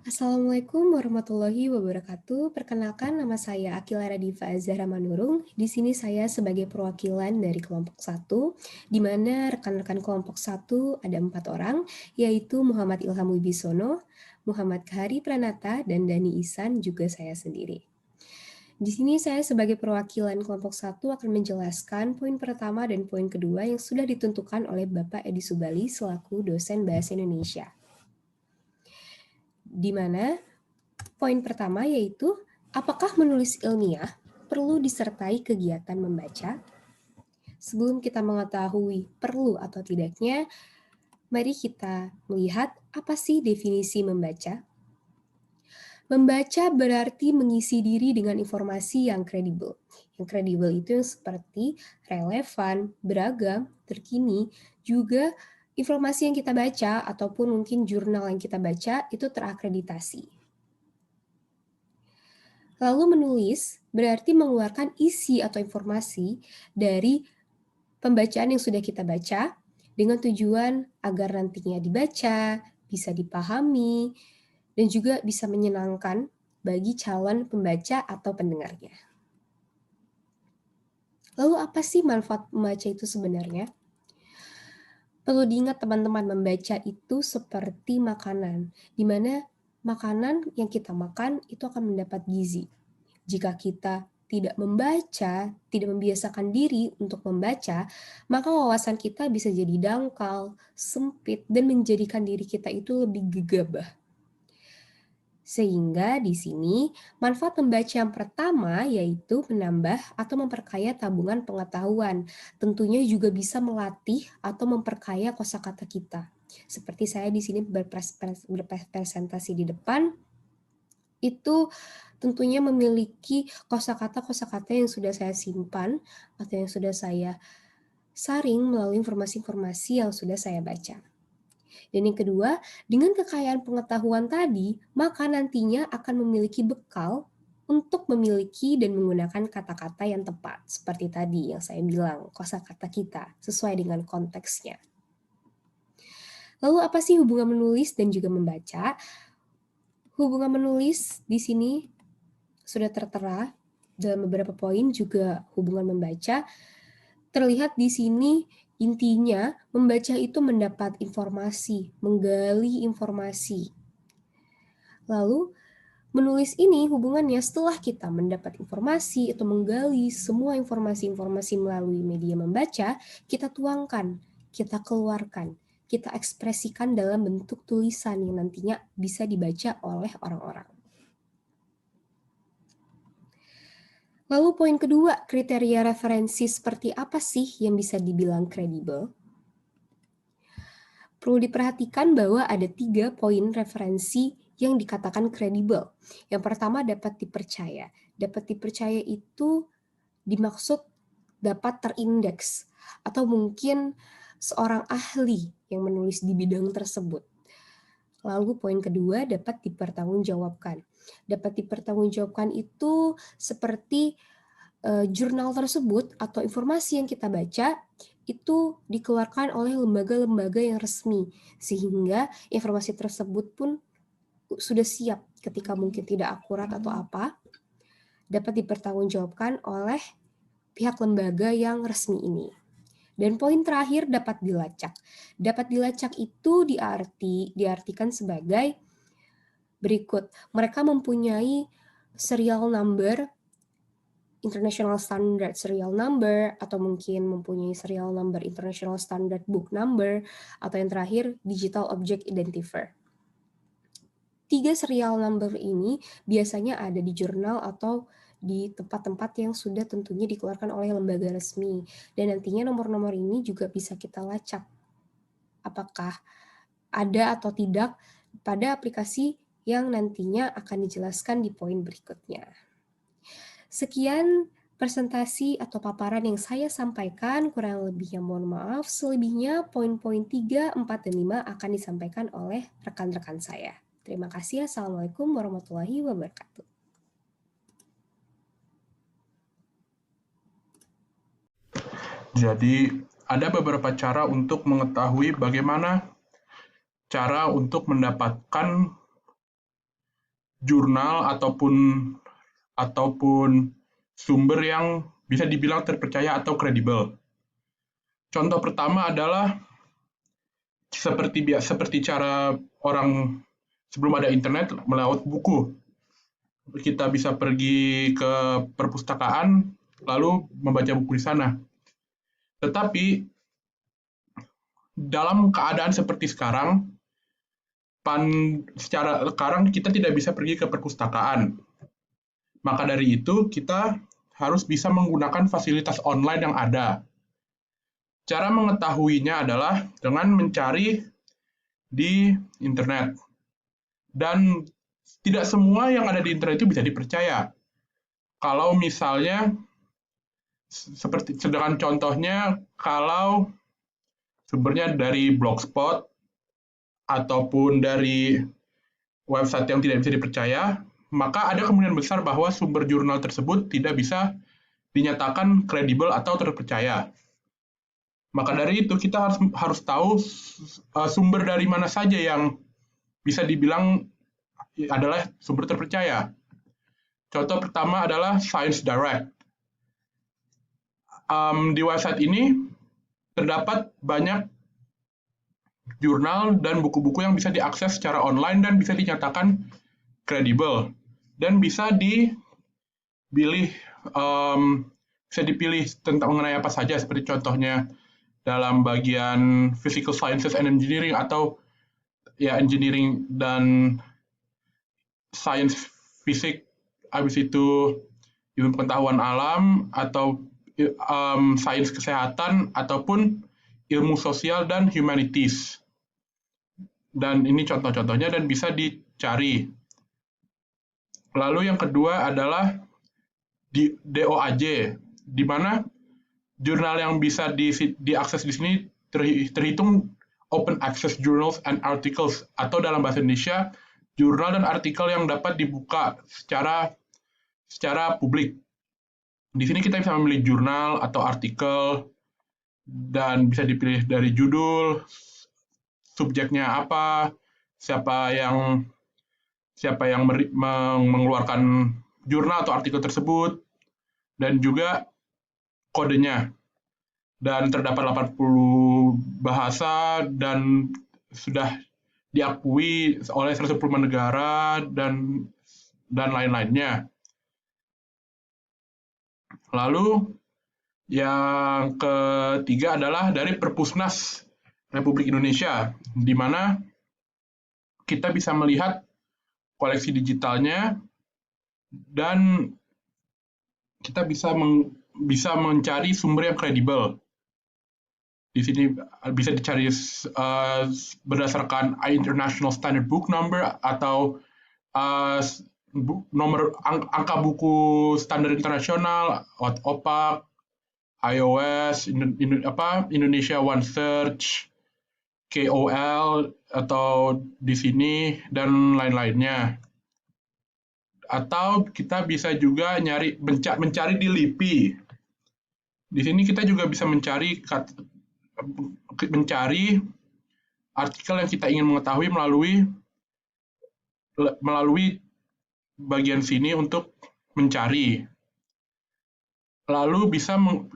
Assalamualaikum warahmatullahi wabarakatuh. Perkenalkan, nama saya Akila Radifa Zahra Manurung. Di sini saya sebagai perwakilan dari kelompok 1, di mana rekan-rekan kelompok 1 ada 4 orang, yaitu Muhammad Ilham Wibisono, Muhammad Kahari Pranata, dan Dani Ihsan, juga saya sendiri. Di sini saya sebagai perwakilan kelompok 1 akan menjelaskan poin pertama dan poin kedua yang sudah ditentukan oleh Bapak Edi Subali selaku dosen Bahasa Indonesia. Di mana poin pertama yaitu, apakah menulis ilmiah perlu disertai kegiatan membaca? Sebelum kita mengetahui perlu atau tidaknya, mari kita melihat apa sih definisi membaca. Membaca berarti mengisi diri dengan informasi yang kredibel. Yang kredibel itu seperti relevan, beragam, terkini, juga informasi yang kita baca ataupun mungkin jurnal yang kita baca itu terakreditasi. Lalu menulis berarti mengeluarkan isi atau informasi dari pembacaan yang sudah kita baca dengan tujuan agar nantinya dibaca, bisa dipahami, dan juga bisa menyenangkan bagi calon pembaca atau pendengarnya. Lalu apa sih manfaat membaca itu sebenarnya? Perlu diingat teman-teman, membaca itu seperti makanan, di mana makanan yang kita makan itu akan mendapat gizi. Jika kita tidak membaca, tidak membiasakan diri untuk membaca, maka wawasan kita bisa jadi dangkal, sempit, dan menjadikan diri kita itu lebih gegabah. Sehingga di sini manfaat membaca yang pertama yaitu menambah atau memperkaya tabungan pengetahuan. Tentunya juga bisa melatih atau memperkaya kosakata kita. Seperti saya di sini berpresentasi di depan, itu tentunya memiliki kosakata-kosakata yang sudah saya simpan atau yang sudah saya saring melalui informasi-informasi yang sudah saya baca. Dan yang kedua, dengan kekayaan pengetahuan tadi, maka nantinya akan memiliki bekal untuk memiliki dan menggunakan kata-kata yang tepat. Seperti tadi yang saya bilang, kosakata kita sesuai dengan konteksnya. Lalu apa sih hubungan menulis dan juga membaca? Hubungan menulis di sini sudah tertera dalam beberapa poin, juga hubungan membaca. Terlihat di sini intinya membaca itu mendapat informasi, menggali informasi. Lalu menulis ini hubungannya setelah kita mendapat informasi atau menggali semua informasi-informasi melalui media membaca, kita tuangkan, kita keluarkan, kita ekspresikan dalam bentuk tulisan yang nantinya bisa dibaca oleh orang-orang. Lalu poin kedua, kriteria referensi seperti apa sih yang bisa dibilang kredibel? Perlu diperhatikan bahwa ada 3 poin referensi yang dikatakan kredibel. Yang pertama, dapat dipercaya. Dapat dipercaya itu dimaksud dapat terindeks, atau mungkin seorang ahli yang menulis di bidang tersebut. Lalu poin kedua, dapat dipertanggungjawabkan. Dapat dipertanggungjawabkan itu seperti jurnal tersebut atau informasi yang kita baca itu dikeluarkan oleh lembaga-lembaga yang resmi, sehingga informasi tersebut pun sudah siap ketika mungkin tidak akurat atau apa, dapat dipertanggungjawabkan oleh pihak lembaga yang resmi ini. Dan poin terakhir, dapat dilacak. Dapat dilacak itu diartikan sebagai berikut. Mereka mempunyai serial number, International Standard Serial Number, atau mungkin mempunyai Serial Number International Standard Book Number, atau yang terakhir Digital Object Identifier. 3 serial number ini biasanya ada di jurnal atau di tempat-tempat yang sudah tentunya dikeluarkan oleh lembaga resmi. Dan nantinya nomor-nomor ini juga bisa kita lacak apakah ada atau tidak pada aplikasi yang nantinya akan dijelaskan di poin berikutnya. Sekian presentasi atau paparan yang saya sampaikan, kurang lebihnya mohon maaf. Selebihnya poin-poin 3, 4, dan 5 akan disampaikan oleh rekan-rekan saya. Terima kasih. Assalamualaikum warahmatullahi wabarakatuh. Jadi ada beberapa cara untuk mengetahui bagaimana cara untuk mendapatkan jurnal ataupun sumber yang bisa dibilang terpercaya atau kredibel. Contoh pertama adalah seperti cara orang sebelum ada internet melewat buku. Kita bisa pergi ke perpustakaan lalu membaca buku di sana. Tetapi dalam keadaan seperti sekarang, secara sekarang kita tidak bisa pergi ke perpustakaan. Maka dari itu kita harus bisa menggunakan fasilitas online yang ada. Cara mengetahuinya adalah dengan mencari di internet. Dan tidak semua yang ada di internet itu bisa dipercaya. Kalau misalnya seperti sedangkan contohnya kalau sumbernya dari blogspot ataupun dari website yang tidak bisa dipercaya, maka ada kemungkinan besar bahwa sumber jurnal tersebut tidak bisa dinyatakan kredibel atau terpercaya. Maka dari itu kita harus tahu sumber dari mana saja yang bisa dibilang adalah sumber terpercaya. Contoh pertama adalah Science Direct. Di website ini terdapat banyak jurnal dan buku-buku yang bisa diakses secara online dan bisa dinyatakan kredibel dan bisa dipilih tentang mengenai apa saja, seperti contohnya dalam bagian physical sciences and engineering atau ya engineering dan science fisik, habis itu ilmu pengetahuan alam atau sains kesehatan ataupun ilmu sosial dan humanities. Dan ini contoh-contohnya dan bisa dicari. Lalu yang kedua adalah DOAJ, di mana jurnal yang bisa diakses di sini terhitung open access journals and articles, atau dalam bahasa Indonesia, jurnal dan artikel yang dapat dibuka secara publik. Di sini kita bisa memilih jurnal atau artikel dan bisa dipilih dari judul, subjeknya apa, siapa yang mengeluarkan jurnal atau artikel tersebut, dan juga kodenya. Dan terdapat 80 bahasa dan sudah diakui oleh 110 negara dan lain-lainnya. Lalu yang ketiga adalah dari Perpusnas Republik Indonesia, di mana kita bisa melihat koleksi digitalnya dan kita bisa mencari sumber yang kredibel. Di sini bisa dicari berdasarkan International Standard Book Number atau angka buku standar internasional, OPAC, iOS, Indonesia One Search, KOL, atau di sini, dan lain-lainnya. Atau kita bisa juga mencari di LIPI. Di sini kita juga bisa mencari artikel yang kita ingin mengetahui melalui bagian sini untuk mencari. Lalu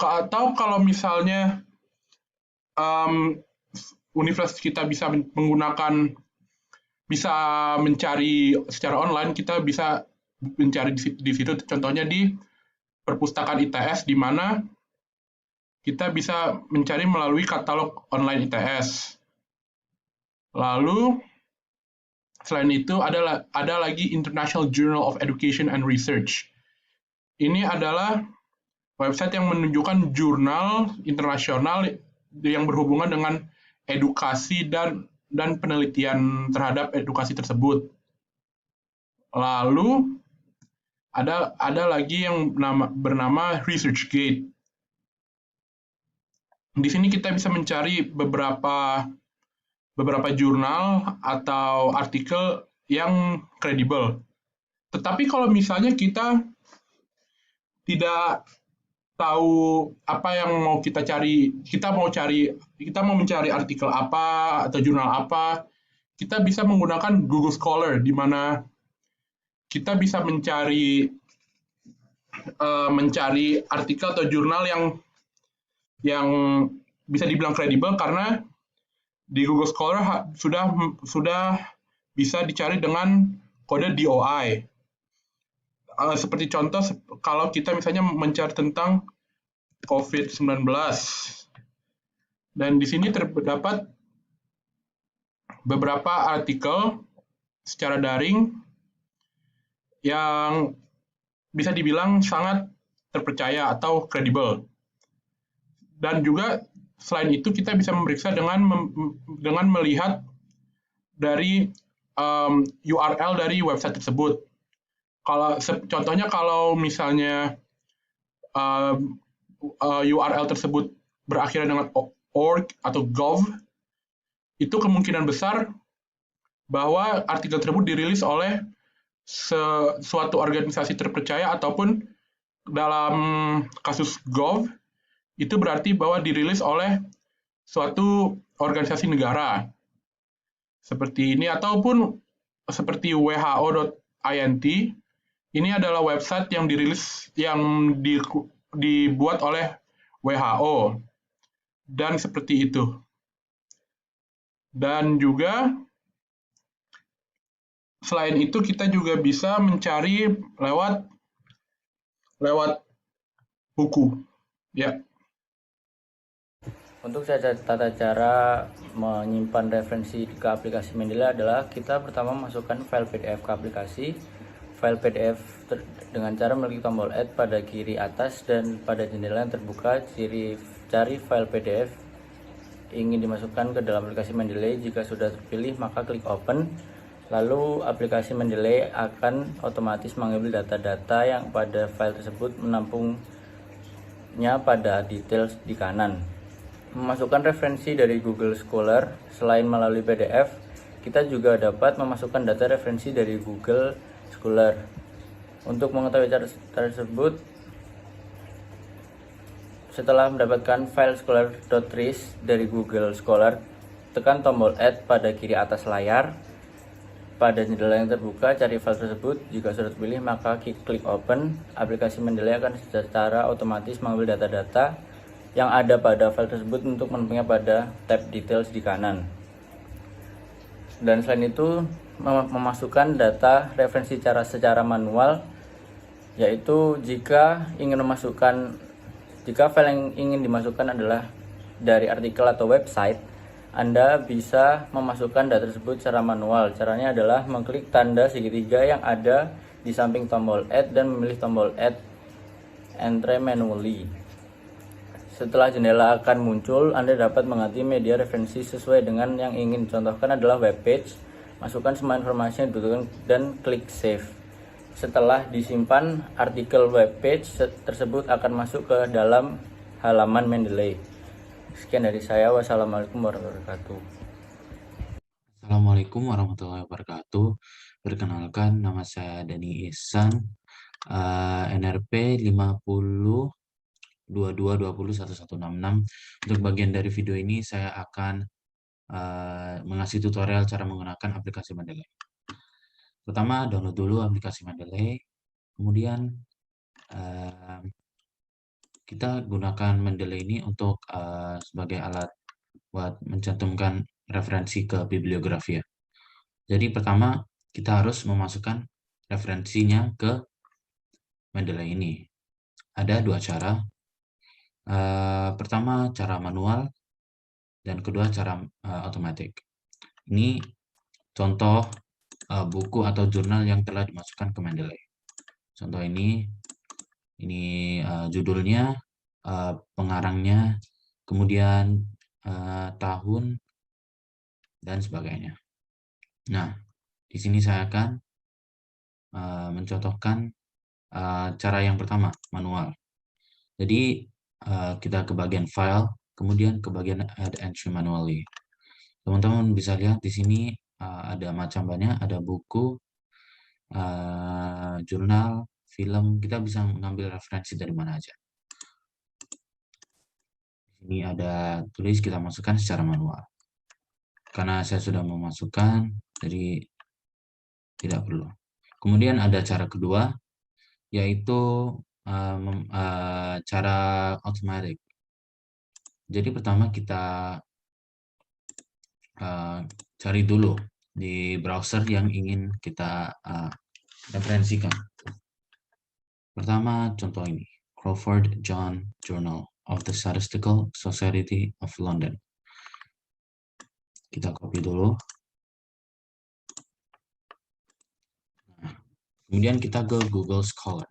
atau kalau misalnya universitas kita bisa mencari secara online, kita bisa mencari di situ, contohnya di perpustakaan ITS, di mana kita bisa mencari melalui katalog online ITS. Lalu selain itu ada lagi International Journal of Education and Research. Ini adalah website yang menunjukkan jurnal internasional yang berhubungan dengan edukasi dan penelitian terhadap edukasi tersebut. Lalu ada lagi yang bernama ResearchGate. Di sini kita bisa mencari beberapa jurnal atau artikel yang kredibel. Tetapi kalau misalnya kita tidak tahu apa yang mau kita cari, kita mau mencari artikel apa atau jurnal apa, kita bisa menggunakan Google Scholar, di mana kita bisa mencari artikel atau jurnal yang bisa dibilang kredibel karena di Google Scholar sudah bisa dicari dengan kode DOI. Seperti contoh, kalau kita misalnya mencari tentang COVID-19, dan di sini terdapat beberapa artikel secara daring yang bisa dibilang sangat terpercaya atau kredibel. Dan juga selain itu kita bisa memeriksa dengan melihat dari URL dari website tersebut. Contohnya kalau misalnya URL tersebut berakhir dengan org atau gov, itu kemungkinan besar bahwa artikel tersebut dirilis oleh suatu organisasi terpercaya, ataupun dalam kasus gov itu berarti bahwa dirilis oleh suatu organisasi negara seperti ini, ataupun seperti who.int. Ini adalah website yang dibuat oleh WHO, dan seperti itu. Dan juga selain itu kita juga bisa mencari lewat buku. Ya. Untuk tata cara menyimpan referensi ke aplikasi Mendeley adalah kita pertama masukkan file PDF ke aplikasi. File PDF dengan cara mengklik tombol add pada kiri atas, dan pada jendela yang terbuka cari file PDF ingin dimasukkan ke dalam aplikasi Mendeley. Jika sudah terpilih maka klik open. Lalu aplikasi Mendeley akan otomatis mengambil data-data yang pada file tersebut, menampungnya pada details di kanan. Memasukkan referensi dari Google Scholar selain melalui PDF, kita juga dapat memasukkan data referensi dari Google Scholar. Untuk mengetahui cara tersebut, setelah mendapatkan file scholar.ris dari Google Scholar, tekan tombol add pada kiri atas layar. Pada jendela yang terbuka, cari file tersebut. Jika sudah terpilih, maka klik open. Aplikasi Mendeley akan secara otomatis mengambil data-data yang ada pada file tersebut untuk menemukannya pada tab details di kanan. Dan selain itu, memasukkan data referensi secara manual, yaitu jika file yang ingin dimasukkan adalah dari artikel atau website, Anda bisa memasukkan data tersebut secara manual. Caranya adalah mengklik tanda segitiga yang ada di samping tombol add dan memilih tombol add enter manually. Setelah jendela akan muncul, Anda dapat mengganti media referensi sesuai dengan yang ingin. Contohkan adalah web page. Masukkan semua informasi yang dibutuhkan dan klik save. Setelah disimpan, artikel web page tersebut akan masuk ke dalam halaman Mendeley. Sekian dari saya. Wassalamualaikum warahmatullahi wabarakatuh. Assalamualaikum warahmatullahi wabarakatuh. Perkenalkan, nama saya Dani Ihsan, NRP 5022201166. Untuk bagian dari video ini saya akan mengasih tutorial cara menggunakan aplikasi Mendeley. Pertama, download dulu aplikasi Mendeley. Kemudian kita gunakan Mendeley ini untuk sebagai alat buat mencantumkan referensi ke bibliografi ya. Jadi pertama kita harus memasukkan referensinya ke Mendeley ini. Ada dua cara. Pertama cara manual, dan kedua cara otomatis. Ini contoh buku atau jurnal yang telah dimasukkan ke Mendeley. Contoh ini judulnya, pengarangnya, kemudian tahun, dan sebagainya. Nah, di sini saya akan mencontohkan cara yang pertama, manual. Jadi kita ke bagian file, kemudian ke bagian add entry manually. Teman-teman bisa lihat di sini ada macam banyak, ada buku, jurnal, film. Kita bisa mengambil referensi dari mana aja. Ini ada tulis, kita masukkan secara manual. Karena saya sudah memasukkan, jadi tidak perlu. Kemudian ada cara kedua, yaitu cara automatic. Jadi pertama kita cari dulu di browser yang ingin kita referensikan. Pertama, contoh ini, Crawford John Journal of the Statistical Society of London. Kita copy dulu. Nah, kemudian kita ke Google Scholar.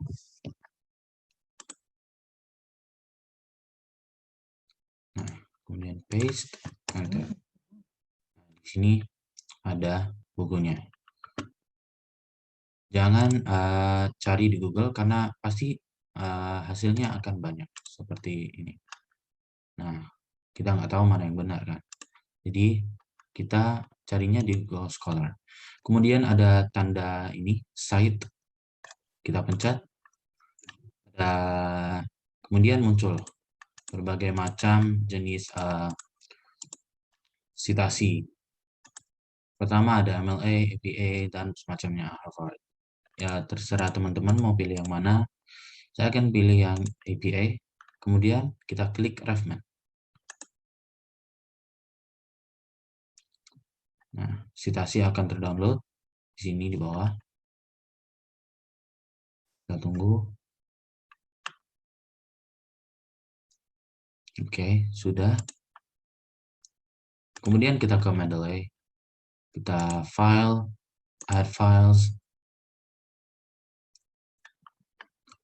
Nah, kemudian paste, enter. Nah, di sini ada bukunya. Jangan cari di Google karena pasti hasilnya akan banyak seperti ini. Nah, kita nggak tahu mana yang benar kan. Jadi kita carinya di Google Scholar. Kemudian ada tanda ini, cite. Kita pencet. Kemudian muncul berbagai macam jenis citasi. Pertama ada MLA, APA, dan semacamnya Harvard. Ya terserah teman-teman mau pilih yang mana. Saya akan pilih yang APA. Kemudian kita klik RefMan. Nah, citasi akan terdownload di sini di bawah. Kita tunggu. Oke, sudah. Kemudian kita ke Mendeley. Kita file, add files.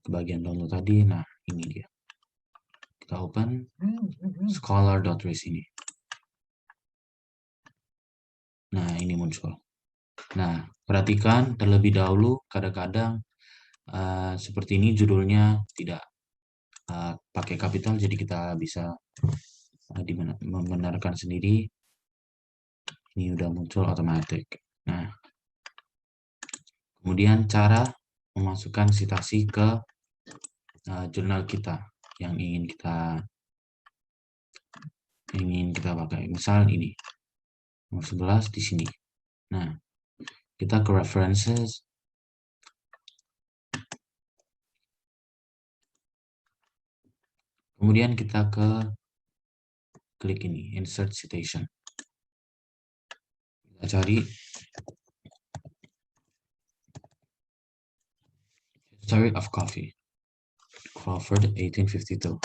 Ke bagian download tadi. Nah, ini dia. Kita open scholar.res ini. Nah, ini muncul. Nah, perhatikan terlebih dahulu kadang-kadang seperti ini judulnya tidak pakai kapital, jadi kita bisa membenarkan sendiri. Ini udah muncul otomatis. Nah, kemudian cara memasukkan citasi ke jurnal kita yang ingin kita pakai. Misal ini nomor 11 di sini. Nah, kita ke references. Kemudian kita klik ini, insert citation. Kita cari History of Coffee, Crawford 1852.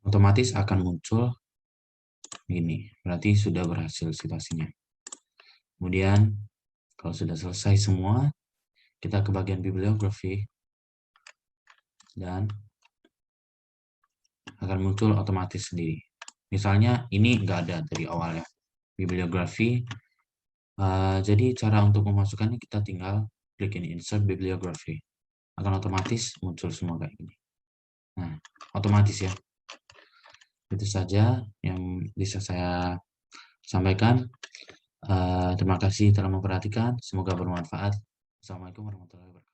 Otomatis akan muncul ini, berarti sudah berhasil citasinya. Kemudian kalau sudah selesai semua, kita ke bagian bibliografi dan akan muncul otomatis sendiri. Misalnya ini nggak ada dari awal ya, bibliografi. Jadi cara untuk memasukkannya kita tinggal klik ini, insert bibliografi. Akan otomatis muncul semua kayak gini. Nah, otomatis ya. Itu saja yang bisa saya sampaikan. Terima kasih telah memperhatikan. Semoga bermanfaat. Assalamualaikum warahmatullahi wabarakatuh.